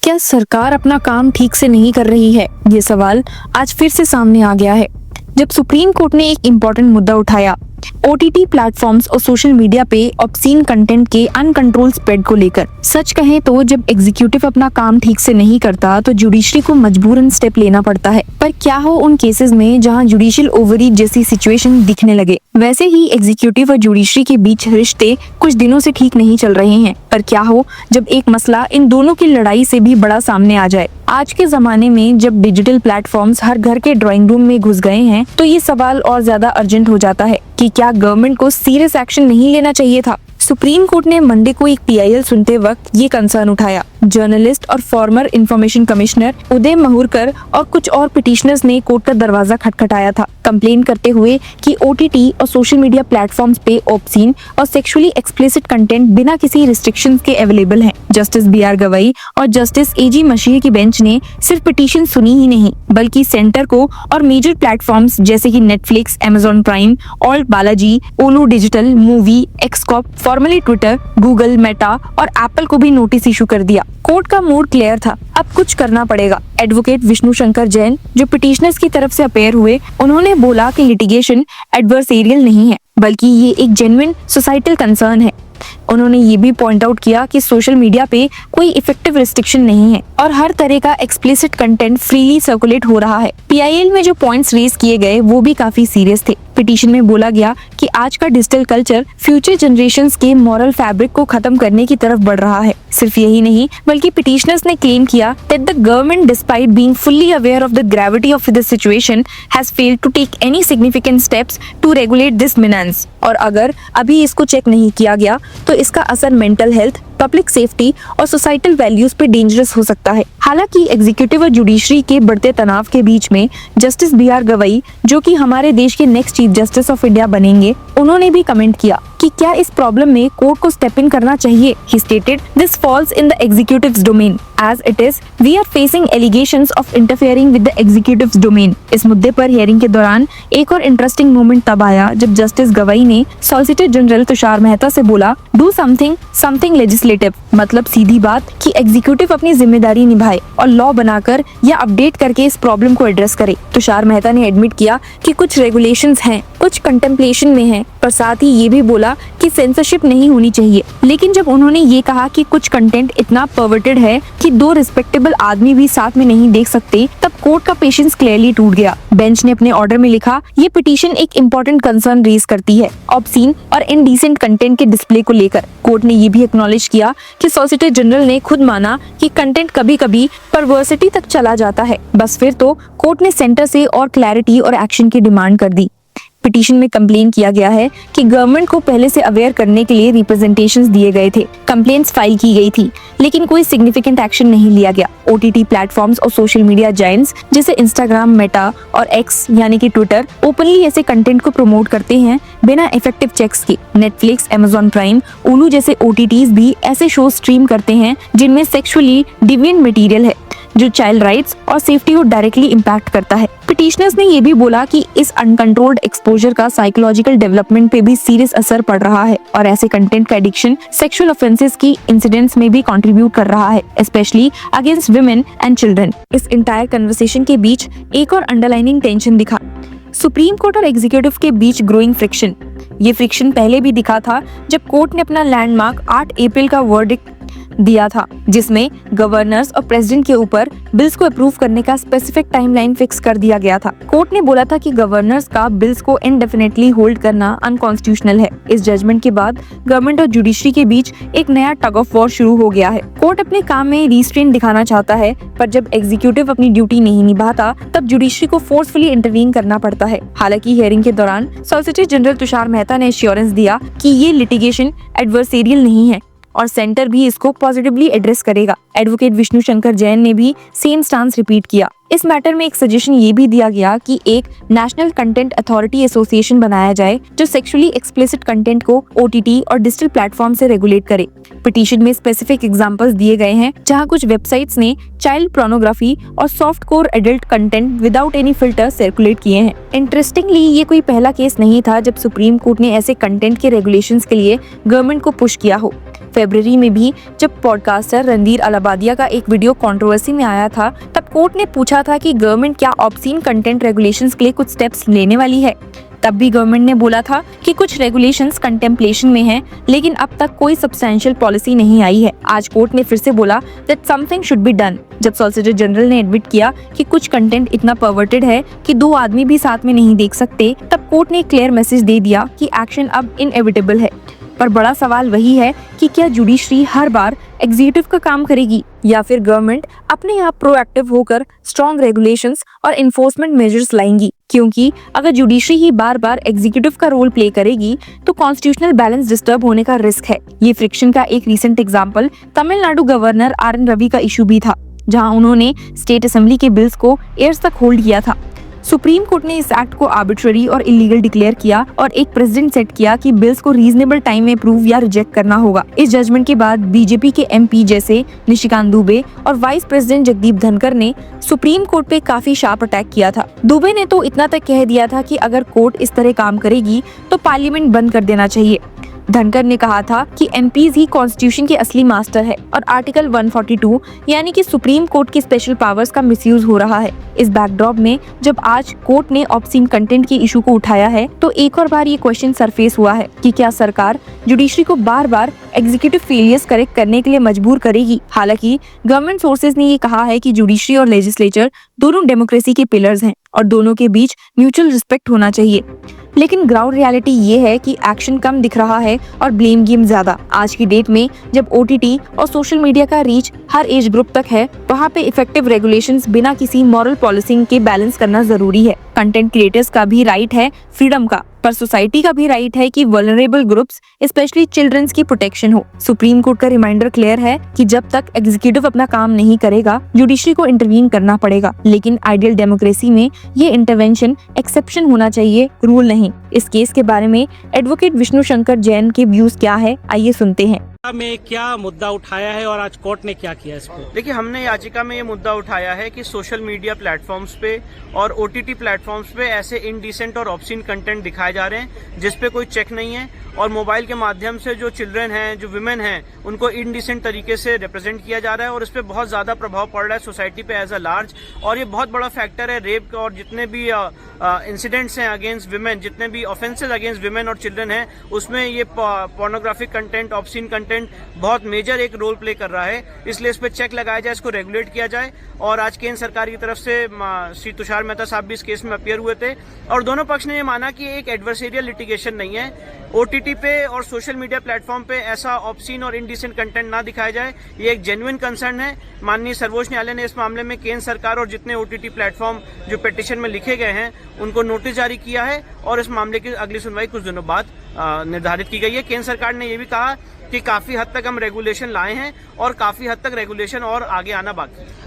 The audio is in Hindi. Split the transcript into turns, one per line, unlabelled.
क्या सरकार अपना काम ठीक से नहीं कर रही है? ये सवाल आज फिर से सामने आ गया है जब सुप्रीम कोर्ट ने एक इम्पोर्टेंट मुद्दा उठाया, ओटीटी प्लेटफॉर्म्स और सोशल मीडिया पे ऑब्सीन कंटेंट के अनकंट्रोल स्प्रेड को लेकर। सच कहें तो जब एग्जीक्यूटिव अपना काम ठीक से नहीं करता तो जुडिशरी को मजबूरन स्टेप लेना पड़ता है। पर क्या हो उन केसेस में जहां जुडिशियल ओवररीच जैसी सिचुएशन दिखने लगे। वैसे ही एग्जीक्यूटिव और जुडिशरी के बीच रिश्ते कुछ दिनों से ठीक नहीं चल रहे हैं। पर क्या हो जब एक मसला इन दोनों की लड़ाई से भी बड़ा सामने आ जाए। आज के जमाने में जब डिजिटल प्लेटफॉर्म्स हर घर के ड्राइंग रूम में घुस गए हैं तो ये सवाल और ज्यादा अर्जेंट हो जाता है कि क्या गवर्नमेंट को सीरियस एक्शन नहीं लेना चाहिए था। सुप्रीम कोर्ट ने मंडे को एक पीआईएल सुनते वक्त ये कंसर्न उठाया। जर्नलिस्ट और फॉर्मर इंफॉर्मेशन कमिश्नर उदय महूरकर और कुछ और पिटिशनर्स ने कोर्ट का दरवाजा खटखटाया था, कंप्लेन करते हुए कि ओटीटी और सोशल मीडिया प्लेटफॉर्म्स पे ऑब्सीन और सेक्सुअली एक्सप्लिसिट कंटेंट बिना किसी रिस्ट्रिक्शंस के अवेलेबल है। जस्टिस बीआर गवई और जस्टिस एजी मशीह की बेंच ने सिर्फ पिटीशन सुनी ही नहीं बल्कि सेंटर को और मेजर प्लेटफॉर्म्स जैसे कि Netflix, Amazon Prime, ALT Balaji, Ullu digital, movie, एक्सकॉप, फॉर्मली ट्विटर, गूगल, मेटा और एप्पल को भी नोटिस इशू कर दिया। कोर्ट का मूड क्लियर था, अब कुछ करना पड़ेगा। एडवोकेट विष्णु शंकर जैन जो पिटिशनर्स की तरफ से अपेयर हुए, उन्होंने बोला कि लिटिगेशन एडवर्सेरियल नहीं है बल्कि ये एक जेन्युइन सोसाइटल कंसर्न है। उन्होंने ये भी पॉइंट आउट किया कि सोशल मीडिया पे कोई इफेक्टिव रिस्ट्रिक्शन नहीं है और हर तरह का एक्सप्लिसिट कंटेंट फ्रीली सर्कुलेट हो रहा है। पीआईएल में जो पॉइंट्स रेज किए गए वो भी काफी सीरियस थे। पिटीशन में बोला गया कि आज का डिजिटल कल्चर फ्यूचर जनरेशंस के मॉरल फैब्रिक को खत्म करने की तरफ बढ़ रहा है। सिर्फ यही नहीं बल्कि पिटिशनर्स ने क्लेम किया that the government despite being fully aware of the gravity of the situation has failed to take any significant steps to regulate this menace. और अगर अभी इसको चेक नहीं किया गया तो इसका असर मेंटल हेल्थ, पब्लिक सेफ्टी और सोसाइटल वैल्यूज पे डेंजरस हो सकता है। हालांकि एग्जीक्यूटिव और जुडिशरी के बढ़ते तनाव के बीच में जस्टिस बीआर गवई जो कि हमारे देश के next chief justice of India बनेंगे, उन्होंने भी कमेंट किया कि क्या इस प्रॉब्लम में कोर्ट को स्टेप इन करना चाहिए। He stated, "This falls in the executive's domain. As it is, we are facing allegations of interfering with the executive's domain." इस मुद्दे पर हियरिंग के दौरान एक और इंटरेस्टिंग मोमेंट तब आया जब जस्टिस गवई ने सॉलिसिटर जनरल तुषार मेहता से बोला, "Do something legislative." मतलब सीधी बात कि एग्जीक्यूटिव अपनी जिम्मेदारी निभाए और लॉ बनाकर या अपडेट करके इस प्रॉब्लम को एड्रेस करे। तुषार मेहता ने एडमिट किया कि कुछ रेगुलेशंस हैं, कुछ कंटेम्पलेशन में हैं, पर साथ ही ये भी बोला कि सेंसरशिप नहीं होनी चाहिए। लेकिन जब उन्होंने ये कहा कि कुछ कंटेंट इतना परवर्टेड है कि दो रिस्पेक्टेबल आदमी भी साथ में नहीं देख सकते, तब कोर्ट का पेशेंस क्लियरली टूट गया। बेंच ने अपने ऑर्डर में लिखा, ये पिटीशन एक इम्पोर्टेंट कंसर्न रेज करती है ऑब्सीन और इनडिसेंट कंटेंट के डिस्प्ले को लेकर। कोर्ट ने ये भी एक्नॉलेज किया कि सॉलिसिटर जनरल ने खुद माना कि कंटेंट कभी कभी परवर्सिटी तक चला जाता है। बस फिर तो कोर्ट ने सेंटर से और क्लैरिटी और एक्शन की डिमांड कर दी। पिटीशन में कंप्लेन किया गया है कि गवर्नमेंट को पहले से अवेयर करने के लिए रिप्रेजेंटेशंस दिए गए थे, कंप्लेंट्स फाइल की गई थी, लेकिन कोई सिग्निफिकेंट एक्शन नहीं लिया गया। ओटीटी प्लेटफॉर्म्स और सोशल मीडिया जायंट्स जैसे इंस्टाग्राम, मेटा और एक्स यानी कि ट्विटर ओपनली ऐसे कंटेंट को प्रमोट करते हैं बिना इफेक्टिव चेक्स के। नेटफ्लिक्स, अमेजॉन प्राइम, ओलू जैसे ओटीटीज भी ऐसे शो स्ट्रीम करते हैं जिनमें सेक्सुअली डिविएंट मटेरियल है जो चाइल्ड राइट्स और सेफ्टी को डायरेक्टली इम्पैक्ट करता है। पिटिशनर्स ने ये भी बोला कि इस अनकंट्रोल्ड एक्सपोजर का साइकोलॉजिकल डेवलपमेंट पे भी सीरियस असर पड़ रहा है और ऐसे कंटेंट का एडिक्शन सेक्सुअल ऑफेंसेस की इंसिडेंट्स में भी कंट्रीब्यूट कर रहा है, specially against women and children. इस इंटायर कन्वर्सेशन के बीच एक और अंडरलाइनिंग टेंशन दिखा, सुप्रीम कोर्ट और एग्जीक्यूटिव के बीच ग्रोइंग फ्रिक्शन। ये फ्रिक्शन पहले भी दिखा था जब कोर्ट ने अपना लैंडमार्क 8 अप्रैल का वर्डिक्ट दिया था, जिसमें गवर्नर्स और प्रेसिडेंट के ऊपर बिल्स को अप्रूव करने का स्पेसिफिक टाइमलाइन फिक्स कर दिया गया था। कोर्ट ने बोला था कि गवर्नर्स का बिल्स को इनडेफिनेटली होल्ड करना अनकॉन्स्टिट्यूशनल है। इस जजमेंट के बाद गवर्नमेंट और जुडिशरी के बीच एक नया टग ऑफ वॉर शुरू हो गया है। कोर्ट अपने काम में रिस्ट्रेंट दिखाना चाहता है, पर जब एग्जीक्यूटिव अपनी ड्यूटी नहीं निभाता तब जुडिशरी को फोर्सफुली इंटरवीन करना पड़ता है। हालांकि हियरिंग के दौरान सॉलिसिटर जनरल तुषार मेहता ने एश्योरेंस दिया कि ये लिटिगेशन एडवर्सेरियल नहीं है और सेंटर भी इसको पॉजिटिवली एड्रेस करेगा। एडवोकेट विष्णु शंकर जैन ने भी सेम स्टांस रिपीट किया। इस मैटर में एक सजेशन ये भी दिया गया कि एक नेशनल कंटेंट अथॉरिटी एसोसिएशन बनाया जाए जो सेक्सुअली एक्सप्लिसिट कंटेंट को ओटीटी और डिजिटल प्लेटफॉर्म से रेगुलेट करे। पिटीशन में स्पेसिफिक एग्जांपल्स दिए गए हैं जहां कुछ वेबसाइट्स ने चाइल्ड पोर्नोग्राफी और soft core adult content without any filter circulate किए हैं। इंटरेस्टिंगली ये कोई पहला केस नहीं था जब सुप्रीम कोर्ट ने ऐसे कंटेंट के रेगुलेशंस के लिए गवर्नमेंट को पुश किया हो। फरवरी में भी जब पॉडकास्टर रणधीर अलाहाबादिया का एक वीडियो कंट्रोवर्सी में आया था, तब कोर्ट ने पूछा था कि गवर्नमेंट क्या ऑब्सीन कंटेंट रेगुलेशंस के लिए कुछ स्टेप्स लेने वाली है। तब भी गवर्नमेंट ने बोला था कि कुछ रेगुलेशंस कंटेम्पलेशन में हैं, लेकिन अब तक कोई सब्सटेंशियल पॉलिसी नहीं आई है। आज कोर्ट ने फिर से बोला that something should be done. जब सॉलिसिटर जनरल ने एडमिट किया कि कुछ कंटेंट इतना परवर्टेड है कि दो आदमी भी साथ में नहीं देख सकते, तब कोर्ट ने क्लियर मैसेज दे दिया कि एक्शन अब इनएविटेबल है। पर बड़ा सवाल वही है कि क्या जुडिशरी हर बार एग्जीक्यूटिव का काम करेगी या फिर गवर्नमेंट अपने आप प्रोएक्टिव होकर स्ट्रॉन्ग रेगुलेशंस और इन्फोर्समेंट मेजर्स लाएंगी? क्योंकि अगर जुडिशरी ही बार बार एग्जीक्यूटिव का रोल प्ले करेगी तो कॉन्स्टिट्यूशनल बैलेंस डिस्टर्ब होने का रिस्क है। ये फ्रिक्शन का एक recent example Tamil Nadu governor RN Ravi का इशू भी था, जहां उन्होंने स्टेट असेंबली के बिल्स को ईयर्स तक होल्ड किया था। सुप्रीम कोर्ट ने इस एक्ट को आर्बिट्ररी और इलीगल डिक्लेयर किया और एक प्रेसिडेंट सेट किया कि बिल्स को रीजनेबल टाइम में अप्रूव या रिजेक्ट करना होगा। इस जजमेंट के बाद बीजेपी के MP जैसे निशिकांत दुबे और वाइस प्रेसिडेंट जगदीप धनखड़ ने सुप्रीम कोर्ट पे काफी शार्प अटैक किया था। दुबे ने तो इतना तक कह दिया था कि अगर कोर्ट इस तरह काम करेगी तो पार्लियामेंट बंद कर देना चाहिए। धनखड़ ने कहा था कि MPs ही कॉन्स्टिट्यूशन के असली मास्टर है और आर्टिकल 142 यानी कि सुप्रीम कोर्ट की स्पेशल पावर्स का मिसयूज हो रहा है। इस बैकड्रॉप में जब आज कोर्ट ने ऑब्सीन कंटेंट के इशू को उठाया है, तो एक और बार ये क्वेश्चन सरफेस हुआ है कि क्या सरकार जुडिशरी को बार बार एग्जीक्यूटिव फेलियर्स करेक्ट करने के लिए मजबूर करेगी। हालांकि गवर्नमेंट सोर्सेज ने ये कहा है कि जुडिशरी और लेजिस्लेचर दोनों डेमोक्रेसी के पिलर्स हैं और दोनों के बीच म्यूचुअल रिस्पेक्ट होना चाहिए। लेकिन ग्राउंड रियलिटी ये है कि एक्शन कम दिख रहा है और ब्लेम गेम ज्यादा। आज की डेट में जब OTT और सोशल मीडिया का रीच हर एज ग्रुप तक है, वहाँ पे इफेक्टिव रेगुलेशंस बिना किसी मॉरल पॉलिसिंग के बैलेंस करना जरूरी है। कंटेंट क्रिएटर्स का भी राइट है फ्रीडम का, पर सोसाइटी का भी राइट है कि वल्नरेबल ग्रुप्स स्पेशली चिल्ड्रंस की प्रोटेक्शन हो। सुप्रीम कोर्ट का रिमाइंडर क्लियर है कि जब तक एग्जीक्यूटिव अपना काम नहीं करेगा, जुडिशरी को इंटरवीन करना पड़ेगा। लेकिन आइडियल डेमोक्रेसी में ये इंटरवेंशन एक्सेप्शन होना चाहिए, रूल नहीं। इस केस के बारे में एडवोकेट विष्णु शंकर जैन के व्यूज क्या है, आइए सुनते हैं।
में क्या मुद्दा उठाया है और आज कोर्ट ने क्या किया इस पर?
देखिए, हमने याचिका में ये मुद्दा उठाया है कि सोशल मीडिया प्लेटफॉर्म्स पे और OTT प्लेटफॉर्म्स पे ऐसे इनडिसेंट और ऑब्सीन कंटेंट दिखाए जा रहे हैं जिस पे कोई चेक नहीं है, और मोबाइल के माध्यम से जो चिल्ड्रन हैं, जो विमेन हैं, उनको इनडिसेंट तरीके से रिप्रेजेंट किया जा रहा है और इस पे बहुत ज्यादा प्रभाव पड़ रहा है सोसाइटी पे एज अ लार्ज। और ये बहुत बड़ा फैक्टर है रेप और जितने भी इंसिडेंट्स हैं अगेंस्ट विमेन, जितने भी ऑफेंसेस अगेंस्ट विमेन और चिल्ड्रन हैं, उसमें ये पोर्नोग्राफिक कंटेंट, ऑब्सीन कंटेंट बहुत मेजर एक रोल प्ले कर रहा है। इसलिए इस पे चेक लगाया जाए, इसको रेगुलेट किया जाए। और आज केंद्र सरकार की तरफ से श्री तुषार मेहता साहब भी इस केस में अपीयर हुए थे और दोनों पक्ष ने ये माना कि एक एडवर्सेरियल लिटिगेशन नहीं है। OTT पे और सोशल मीडिया प्लेटफॉर्म पे ऐसा ऑब्सीन और इनडिसेंट कंटेंट ना दिखाया जाए, ये एक जेन्युइन कंसर्न है। माननीय सर्वोच्च न्यायालय ने इस मामले में केंद्र सरकार और जितने OTT प्लेटफॉर्म जो पिटीशन में लिखे गए हैं उनको नोटिस जारी किया है और इस मामले की अगली सुनवाई कुछ दिनों बाद निर्धारित की गई है। केंद्र सरकार ने यह भी कहा कि काफी हद तक हम रेगुलेशन लाए हैं और काफी हद तक रेगुलेशन और आगे आना बाकी है।